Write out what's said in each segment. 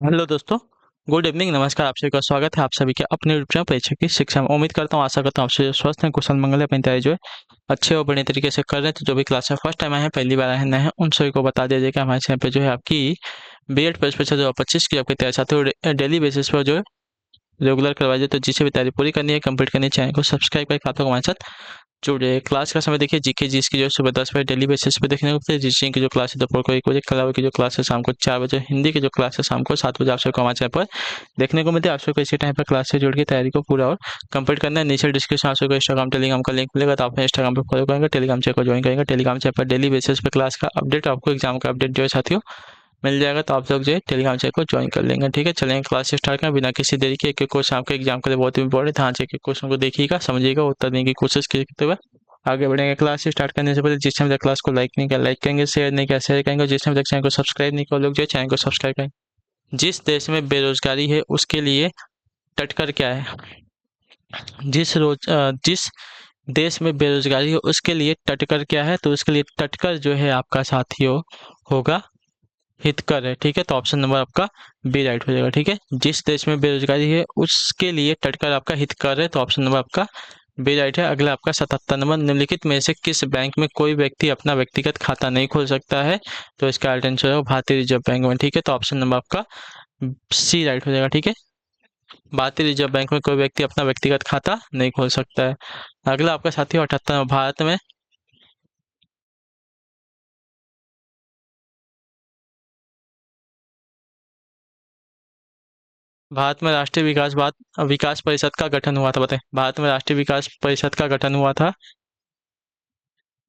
Hello दोस्तों। Good evening, नमस्कार। आप सभी का स्वागत है आप सभी के अपने यूट्यूब चैनल परीक्षा की शिक्षा में। उम्मीद करता हूँ, आशा करता हूँ आप सभी स्वस्थ हैं, कुशल मंगल है, अपनी तैयारी जो है अच्छे और बढ़िया तरीके से कर रहे हैं। तो जो भी क्लास में फर्स्ट टाइम आए हैं, पहली बार आए हैं, नए हैं, उन सभी को बता दिया जाए कि हमारे चैनल पे जो है आपकी बीएड परीक्षा 2025 की आपकी तैयारी चाहते हो डेली बेसिस पर जो है रेगुलर करवाई जाए। तो जिसे भी तैयारी पूरी करनी है, कंप्लीट करनी है, चैनल को सब्सक्राइब करके आप लोग हमारे साथ जुड़े। क्लास का समय देखिए, जीके जीएस की जो है सुबह 10 बजे डेली बेसिस पे देखने को मिलती है। रीजनिंग की जो क्लास है दोपहर को 1 बजे, कला की जो क्लास है शाम को 4 बजे, हिंदी की जो क्लास है शाम को 7 बजे आप सबको हमारे चैनल पर देखने को मिलती है। आप सबको इसी टाइम पर क्लास से जुड़ के तैयारी को पूरा और कंप्लीट करना है। नीचे डिस्क्रिप्शन आप सबको इंस्टाग्राम टेलीग्राम का लिंक मिलेगा, तो आप इंस्टाग्राम पर फॉलो करेंगे, टेलीग्राम चैनल को ज्वाइन करेंगे। टेलीग्राम चैनल पर डेली बेसिस पे क्लास का अपडेट, आपको एग्जाम का अपडेट जो है साथियों मिल जाएगा। तो आप लोग जो है टेलीग्राम चैनल को ज्वाइन कर लेंगे। ठीक है, चलेंगे क्लास स्टार्ट करें बिना किसी देरी के। एक एक क्वेश्चन आपके एग्जाम के लिए बहुत इंपॉर्टेंट, ध्यान से एक एक क्वेश्चन को देखिएगा, समझिएगा, उत्तर देने की कोशिश करते हुए आगे बढ़ेंगे। क्लास स्टार्ट करने से पहले जिसने अभी तक क्लास को लाइक नहीं किया लाइक करेंगे, शेयर नहीं किया शेयर करेंगे, जिसने अभी तक चैनल को सब्सक्राइब नहीं किया लोग जो है चैनल को सब्सक्राइब करेंगे। जिस देश में बेरोजगारी है उसके लिए टटकर क्या है? जिस देश में बेरोजगारी है उसके लिए टटकर क्या है? तो उसके लिए टटकर जो है आपका साथियों होगा हितकर है। ठीक है, तो ऑप्शन नंबर आपका बी राइट हो जाएगा। ठीक है, जिस देश में बेरोजगारी है उसके लिए टटकर आपका हितकर है, तो ऑप्शन नंबर आपका बी राइट है। अगला आपका 77 नंबर, निम्नलिखित में से किस बैंक में कोई व्यक्ति अपना व्यक्तिगत खाता नहीं खोल सकता है? तो इसका राइट आंसर है भारतीय रिजर्व बैंक में। ठीक है, तो ऑप्शन नंबर आपका सी राइट हो जाएगा। ठीक है, भारतीय रिजर्व बैंक में कोई व्यक्ति अपना व्यक्तिगत खाता नहीं खोल सकता है। अगला आपका साथी 78, भारत में राष्ट्रीय विकास परिषद का गठन हुआ था, बताएं। भारत में राष्ट्रीय विकास परिषद का गठन हुआ था,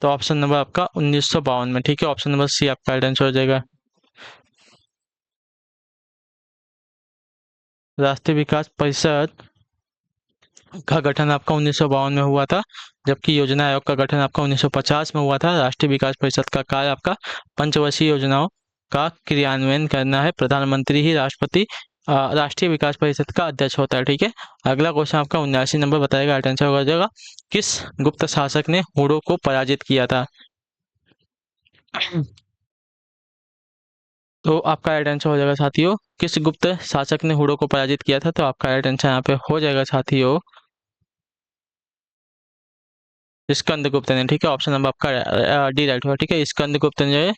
तो ऑप्शन नंबर आपका 1952 में। ठीक है, ऑप्शन नंबर सी आपका राइट आंसर हो जाएगा। राष्ट्रीय विकास परिषद का गठन आपका 1952 में हुआ था, जबकि योजना आयोग का गठन आपका 1950 में हुआ था। राष्ट्रीय विकास परिषद का कार्य आपका पंचवर्षीय योजनाओं का क्रियान्वयन करना है। प्रधानमंत्री ही राष्ट्रीय विकास परिषद का अध्यक्ष होता है। ठीक है, अगला क्वेश्चन आपका 79 नंबर बताएगा, राइट आंसर हो जाएगा। किस गुप्त शासक ने हुडो को पराजित किया था? तो आपका राइट आंसर हो जाएगा साथियों, किस गुप्त शासक ने हुडो को पराजित किया था? तो आपका राइट आंसर यहाँ पे हो जाएगा साथियों स्कंदगुप्त ने। ठीक है, ऑप्शन नंबर आपका डी राइट होगा। ठीक है, स्कंदगुप्त ने जो है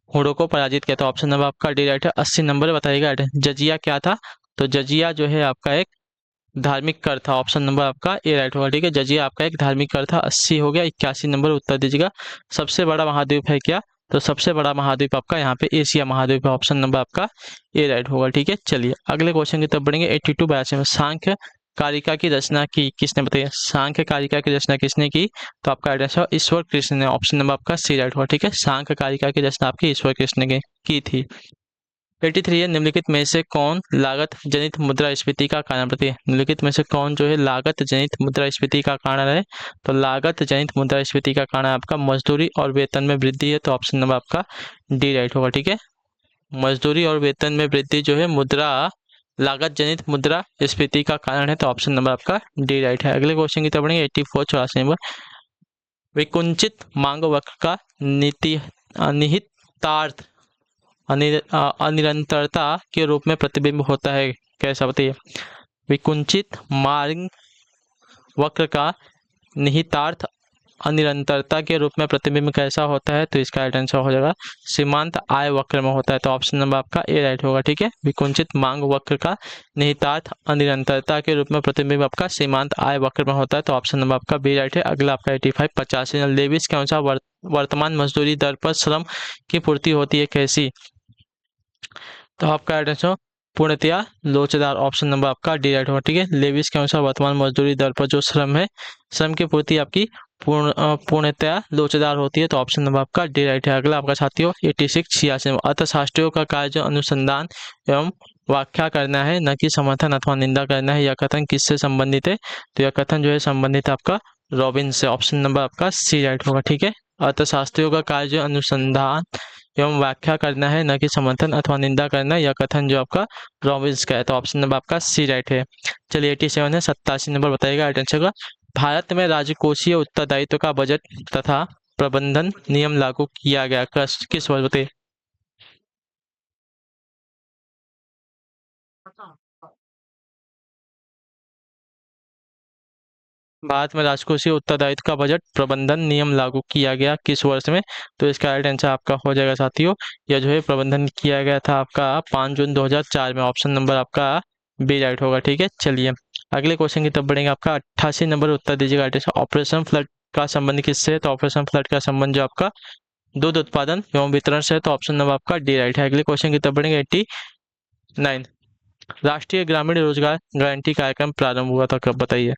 हुडो को पराजित किया था, ऑप्शन नंबर आपका डी राइट है। 80 नंबर बताइएगा जजिया क्या था? तो जजिया जो है आपका एक धार्मिक कर था, ऑप्शन नंबर आपका ए राइट होगा। ठीक है, जजिया आपका एक धार्मिक कर था। 80 हो गया, 81 नंबर उत्तर दीजिएगा। सबसे बड़ा महाद्वीप है क्या? तो सबसे बड़ा महाद्वीप आपका यहाँ पे एशिया महाद्वीप है, ऑप्शन नंबर आपका ए राइट होगा। ठीक है, चलिए अगले क्वेश्चन की तरफ बढ़ेंगे। 82 82 में सांख्य कारिका की रचना की किसने बताई? सांख्य कारिका की रचना किसने की? तो आपका आंसर ईश्वर कृष्ण ने, ऑप्शन नंबर आपका सी राइट होगा। ठीक है, सांख्य कारिका की रचना आपकी ईश्वर कृष्ण ने की थी। 83 है, निम्नलिखित में से कौन लागत जनित मुद्रास्फीति का कारण बनती है? निम्नलिखित में से कौन जो है लागत जनित मुद्रास्फीति का कारण है? तो लागत जनित मुद्रास्फीति का कारण आपका मजदूरी और वेतन में वृद्धि है, तो ऑप्शन नंबर आपका डी राइट होगा। ठीक है, मजदूरी और वेतन में वृद्धि जो है लागत जनित मुद्रा स्फीति का कारण है, तो ऑप्शन नंबर आपका डी राइट है। अगले क्वेश्चन की तरफ बढ़ेंगे। 84 84 नंबर, विकुंचित मांग वक्र का निहितार्थ अनिरंतरता के रूप में प्रतिबिंब होता है, कैसा बताइए? विकुंचित मार्ग वक्र का निहितार्थ अनिरंतरता के रूप में प्रतिबिंब कैसा होता है? तो इसका राइट आंसर हो जाएगा सीमांत आय वक्र में होता है, तो ऑप्शन नंबर आपका ए राइट होगा। ठीक है, विकुंचित मांग वक्र का निहितार्थ अनिरंतरता के रूप में प्रतिबिंब आपका सीमांत आय वक्र में होता है, तो ऑप्शन नंबर आपका बी राइट है। अगला आपका 85 85 लेविस के अनुसार वर्तमान मजदूरी दर पर श्रम की पूर्ति होती है कैसी? तो आपका राइट आंसर पूर्णतया लोचदार, ऑप्शन नंबर आपका डी राइट होगा। ठीक है, लेविस के अनुसार वर्तमान मजदूरी दर पर जो श्रम है, श्रम की पूर्ति आपकी पूर्णतया लोचदार होती है, तो ऑप्शन नंबर आपका डी राइट है। अगला आपका साथियों 86 86 अर्थशास्त्रियों का कार्य अनुसंधान एवं व्याख्या करना है, न कि समर्थन अथवा निंदा करना है। यह कथन किससे संबंधित है? तो यह कथन जो है संबंधित आपका रॉबिन से, ऑप्शन नंबर आपका सी राइट होगा। ठीक है, अर्थशास्त्रियों का कार्य अनुसंधान एवं व्याख्या करना है, न कि समर्थन अथवा निंदा करना। यह कथन जो आपका रॉबिन्स का है, तो ऑप्शन नंबर आपका सी राइट है। चलिए 87 है, 87 नंबर बताइएगा राइट आंसर का। भारत में राजकोषीय उत्तरदायित्व का बजट तथा प्रबंधन नियम लागू किया गया किस वर्ष बताइए? भारत में राजकोषीय उत्तरदायित्व का बजट प्रबंधन नियम लागू किया गया किस वर्ष में? तो इसका राइट आंसर आपका हो जाएगा साथियों, यह जो है प्रबंधन किया गया था आपका 5 जून 2004 में। ऑप्शन नंबर आपका बी राइट होगा। ठीक है, चलिए अगले क्वेश्चन की तरफ बढ़ेंगे। आपका 88 नंबर उत्तर दीजिएगा। ऑपरेशन फ्लड का संबंध किससे है? तो ऑपरेशन फ्लड का संबंध जो आपका दूध उत्पादन एवं वितरण से है। तो ऑप्शन नंबर आपका डी राइट है। अगले क्वेश्चन की तरफ बढ़ेंगे। 89 राष्ट्रीय ग्रामीण रोजगार गारंटी कार्यक्रम प्रारंभ हुआ था कब? बताइए।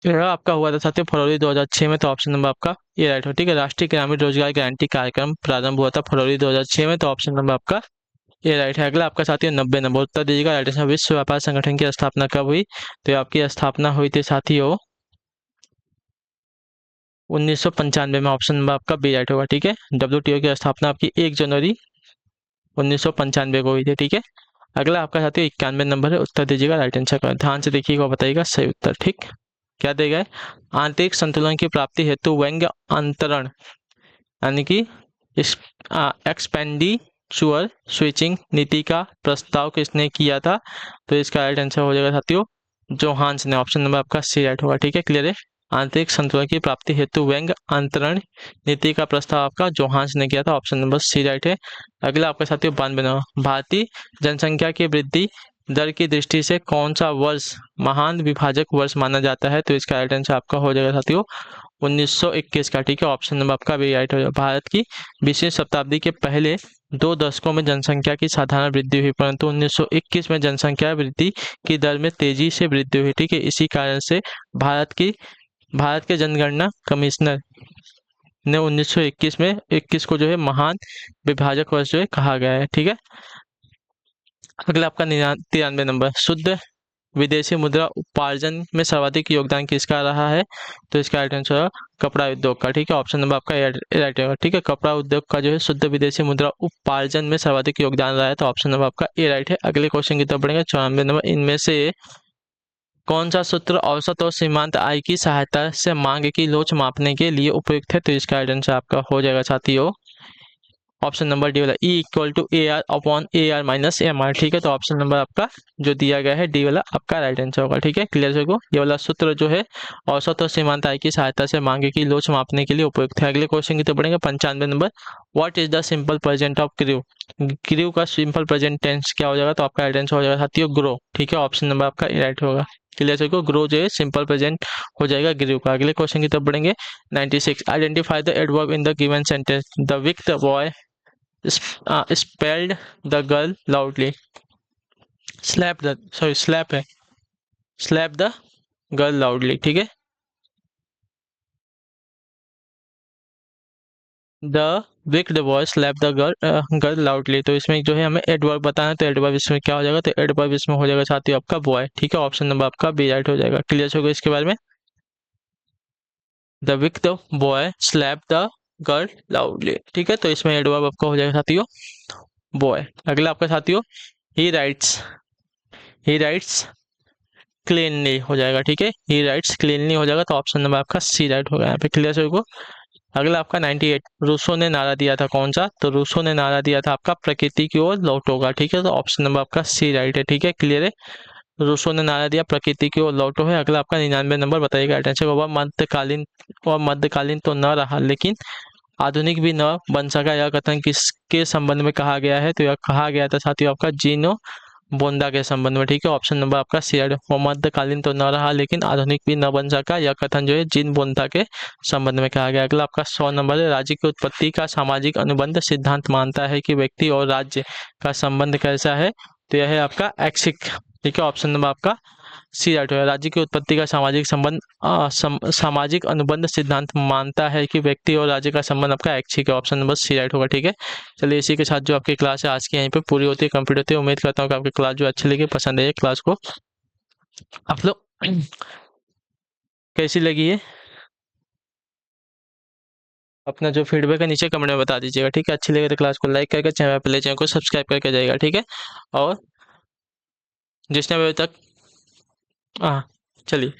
यह आपका हुआ था साथियों फरवरी 2006 में। तो ऑप्शन नंबर आपका ये राइट हो। ठीक है, राष्ट्रीय ग्रामीण रोजगार गारंटी कार्यक्रम प्रारंभ हुआ था फरवरी 2006 में। तो ऑप्शन नंबर आपका ये राइट है। अगला आपका साथियों 90 नंबर उत्तर दीजिएगा। राइट आंसर विश्व व्यापार संगठन की स्थापना कब हुई? तो ये आपकी स्थापना हुई थी साथियों 1995 में। ऑप्शन नंबर आपका बी राइट होगा। ठीक है, WTO की स्थापना आपकी 1 जनवरी 1995 को हुई थी। ठीक है, अगला आपका साथियों 91 नंबर है। उत्तर दीजिएगा राइट आंसर का। ध्यान से देखिएगा और बताइएगा सही उत्तर। ठीक, क्या देगा? आंतरिक संतुलन की प्राप्ति हेतु व्यंग्य अंतरण यानी कि एक्सपेंडिचुअल स्विचिंग नीति का प्रस्ताव किसने किया था? तो इसका राइट आंसर हो जाएगा साथियों जोहान्स ने। ऑप्शन नंबर आपका सी राइट होगा। ठीक है, क्लियर है। आंतरिक संतुलन की प्राप्ति हेतु व्यंग्य अंतरण नीति का प्रस्ताव आपका जोहान्स ने किया था। ऑप्शन नंबर सी राइट है। अगला आपका साथियों 92 नंबर भारतीय जनसंख्या की वृद्धि दर की दृष्टि से कौन सा वर्ष महान विभाजक वर्ष माना जाता है? तो इसका राइट आंसर आपका हो जाएगा साथियों 1921 का। ठीक है, ऑप्शन नंबर आपका भी राइट हो जाएगा। भारत की 20वीं शताब्दी के पहले 2 दशकों में जनसंख्या की साधारण वृद्धि हुई, परंतु 1921 में जनसंख्या वृद्धि की दर में तेजी से वृद्धि हुई। ठीक है, इसी कारण से भारत के जनगणना कमिश्नर ने 1921 में 21 को जो है महान विभाजक वर्ष जो है कहा गया है। ठीक है, अगला आपका 93 नंबर शुद्ध विदेशी मुद्रा उपार्जन में सर्वाधिक योगदान किसका रहा है? तो इसका राइट आंसर है कपड़ा उद्योग का। ठीक है, ऑप्शन नंबर आपका राइट होगा। ठीक है, कपड़ा उद्योग का जो है शुद्ध विदेशी मुद्रा उपार्जन में सर्वाधिक योगदान रहा है। तो ऑप्शन नंबर आपका ए राइट है। अगले क्वेश्चन की तरफ बढ़ेंगे। 94 नंबर इनमें से कौन सा सूत्र औसत और सीमांत आय की सहायता से मांग की लोच मापने के लिए उपयुक्त है? तो इसका राइट आंसर आपका हो जाएगा साथियों ऑप्शन नंबर डी वाला E इक्वल टू AR/AR-MR। ठीक है, तो ऑप्शन नंबर आपका जो दिया गया है डी वाला आपका राइट आंसर होगा। ठीक है, क्लियर सको। ये वाला सूत्र जो है औसत और सीमांत आय की सहायता से मांगे की लोच मापने के लिए उपयुक्त है। अगले क्वेश्चन की तरफ बढ़ेंगे। 95 number what is the simple present of crew? Crew का सिंपल प्रेजेंट टेंस क्या हो जाएगा? तो आपका राइट आंसर हो जाएगा साथियों ग्रो। ठीक है, ऑप्शन नंबर आपका राइट होगा। क्लियर सको, ग्रो जो है सिंपल प्रेजेंट हो जाएगा ग्रू का। अगले क्वेश्चन की तरफ बढ़ेंगे। 96 identify the adverb in the given sentence the wick the boy spelled the girl loudly slap the girl loudly। ठीक है, the wicked boy slap the girl loudly। तो इसमें जो है हमें एडवर्ब बताना है, तो एडवर्ब इसमें क्या हो जाएगा? तो एडवर्ब इसमें हो जाएगा साथियों आपका बॉय। ठीक है, ऑप्शन नंबर आपका बी राइट हो जाएगा। क्लियर होगा इसके बारे में। The wicked boy slap the girl loudly। ठीक है, तो इसमें एडवर्ब आपका हो जाएगा साथियों बॉय। अगला आपका साथियों ही राइट्स क्लीनली हो जाएगा। ठीक है, ही राइट्स क्लीनली हो जाएगा। तो ऑप्शन नंबर आपका सी राइट होगा यहाँ पे। क्लियर सभी को। अगला आपका 98 रूसो ने नारा दिया था कौन सा? तो रूसो ने नारा दिया था आपका प्रकृति की ओर लौटोगा। ठीक है, तो ऑप्शन नंबर आपका सी राइट है। ठीक है, क्लियर है। रूसो ने नारा दिया प्रकृति की ओर लौटो है। अगला आपका 99 नंबर बताइएगा आंसर होगा मध्यकालीन तो न रहा लेकिन आधुनिक भी न बन सका, यह कथन किसके संबंध में कहा गया है? तो यह कहा गया था साथियों आपका जीनो बोंदा के संबंध में। ठीक है, ऑप्शन नंबर आपका सी वो मध्यकालीन तो न रहा लेकिन आधुनिक भी न बन सका, यह कथन जो है जीन बोंदा के संबंध में कहा गया। अगला आपका 100 नंबर है राज्य की उत्पत्ति का सामाजिक अनुबंध सिद्धांत मानता है कि व्यक्ति और राज्य का संबंध कैसा है? तो यह है आपका ऐच्छिक। ठीक है, ऑप्शन नंबर आपका सी राइट होगा। राज्य की उत्पत्ति का सामाजिक अनुबंध सिद्धांत मानता है कि व्यक्ति और राज्य का संबंध आपका ऐच्छिक है। ऑप्शन नंबर सी राइट होगा। ठीक है, चलिए इसी के साथ जो आपकी क्लास है आज की यहीं पे पूरी होती है, कंप्लीट होती है। उम्मीद करता हूँ कि आपकी क्लास जो अच्छी लगी, पसंद आई क्लास को। आप लोग कैसी लगी है अपना जो फीडबैक है नीचे कमेंट में बता दीजिएगा। ठीक है, अच्छी लगे तो क्लास को लाइक करके चैनल को सब्सक्राइब करके जाएगा। ठीक है, और जिसने अभी तक हाँ चलिए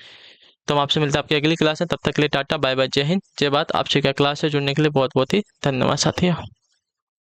तो हम आपसे मिलते हैं आपकी अगली क्लास है। तब तक के लिए टाटा बाय बाय, जय हिंद जय भारत। आपसे क्या क्लास है जुड़ने के लिए बहुत बहुत ही धन्यवाद साथियों।